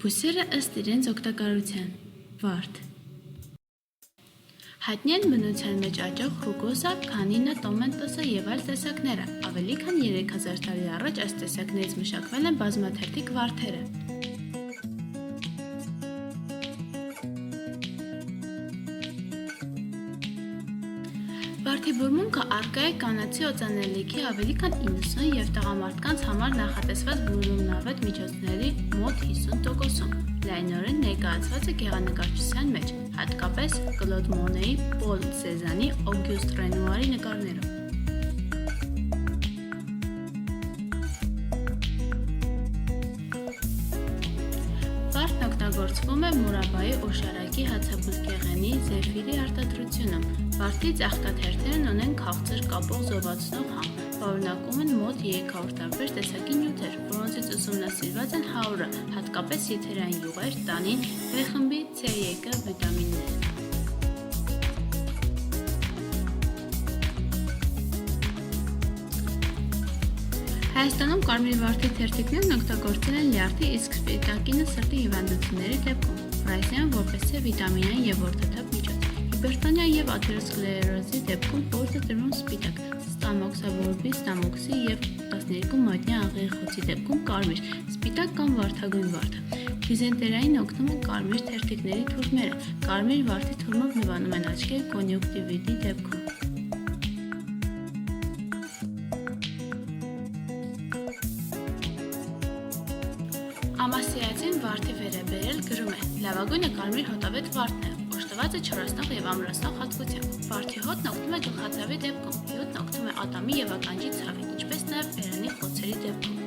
Բույսերը ըստ իրենց օգտակարության։ Վարդ։ Հայտնի են բնության մեջ աճող ռուգոսա, քանինը, տոմենտոսը և այլ տեսակները։ Ավելի քան 3000 տարի առաջ այս տեսակներից մշակվել են բազմաթերթիկ վարդերը։ Վարդի բուրմունքը առկա է կանացի օծանելիքի ավելի քան 90 և տղամարդկանց համար նախատեսված բուրումնավետ միջոցների մոտ 50%-ում։ Լայնորեն ներկայացված է գեղանկարչության մեջ, հատկապես Կլոդ Մոնեի, Պոլ Սեզանի, Օգյուստ Ռենուարի նկարներով։ Վարդն օգտագործվում է Մուրաբայի օշարակի հացաբուլկեղենի զեֆիրի արտադրությունում։ Վարդի ծաղկաթերթերն ունեն քաղցր կապող զովացնող համ, պարունակում են մոտ 300 տարբեր տեսակի նյութեր, որոնցից ուսումնասիրված են 100-ը, հատկապես եթերային յուղեր, տանին, B խմբի, C1 վիտամիններ։ Հայաստանում կարմիր վարդի թերթիկներն օգտագործել են լյարդի, իսկ սպիտակինը սրտի հիվանդությունների դեպքում, ֆրազիան որպես է վիտամինային և որդեթափ միջոց, հիպերտոնիա և աթերոսկլերոզի դեպքում պորտը տրվում սպիտակ, ստամոքսաբորբի, ստամոքսի և 12 մատնյա աղեղի խոցի դեպքում կարմիր, սպիտակ կամ վարդագույն վարդը։ Դիզենտերիային օգնում են կարմիր թերթիկների թուրմերը, կարմիր վարդի թուրմով լվանում են աչքերը կոնյունկտիվիտի դեպքում։ Ամասիածին վարդի վերաբերել գրում է. լավագույնը կարմիր հոտավետ վարդն է, օժտված է չորացնող և ամրացնող հատկությամբ։ Վարդի հոտն օգնում է գլխացավի դեպքում, հյութն օգնում է ատամի և ականջի ցավին, ինչպես նաև բերանի խոցերի դեպքում։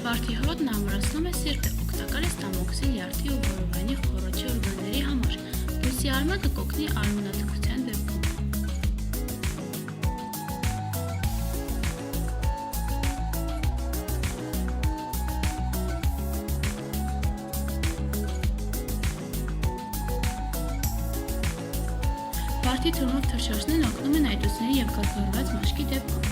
Վարդի հոտն ամրացնում է սիրտը, օգտակար է ստամոքսի, լյարդի ու որովայնի խոռոչի օրգանների համար։ Բույսի արմատը կօգնի արյունաթքության դեպքում։ Վարդի թուրմով թռչոցներն օգնում են այտուցների և կարգավորված մաշկի դեպքում։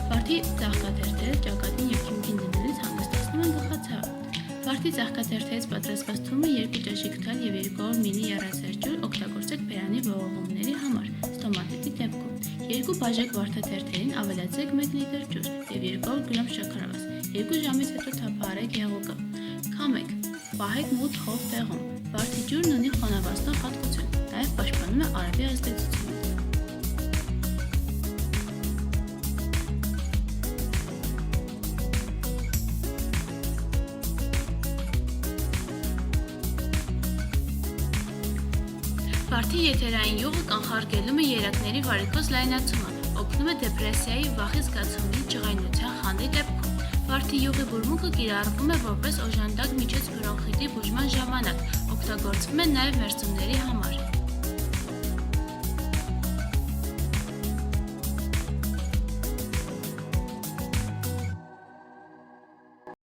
Վարդի ծաղկաթերթերը ճակատին և քիմքին դնելիս հանգստացնում են գլխացավը։ Վարդի ծաղկաթերթերից պատրաստված թուրմը 2 ճաշիկ թալ և 200 մլ եռացած ջուր օգտագործեք բերանի ողողումների համար, ստոմատիտի դեպքում։ 2 բաժակ վարդաթերթերին ավելացրեք 1 լիտր ջուր և 200 գրամ շաքարավազ։ 2 ժամից հետո թափահարեք եղուկը։ Քամեք, պահեք մութ խոր տեղում։ Վարդի ջուրն ունի խոնավացնող հատկություն, նաև պաշտպանում է արևի ազդեցությունից։ Վարդի եթերային յուղը կանխարգելում է երակների վարիկոզ լայնացումը, օգնում է դեպրեսիայի, վախի զգացումի, ջղայնության, խանդի դեպքում։ Վարդի յուղի բուրմունքը կիրառվում է որպես օժանդակ միջոց բրոնխիտի բուժման ժամանակ, օգտագործվում է նաև մերձումների համար։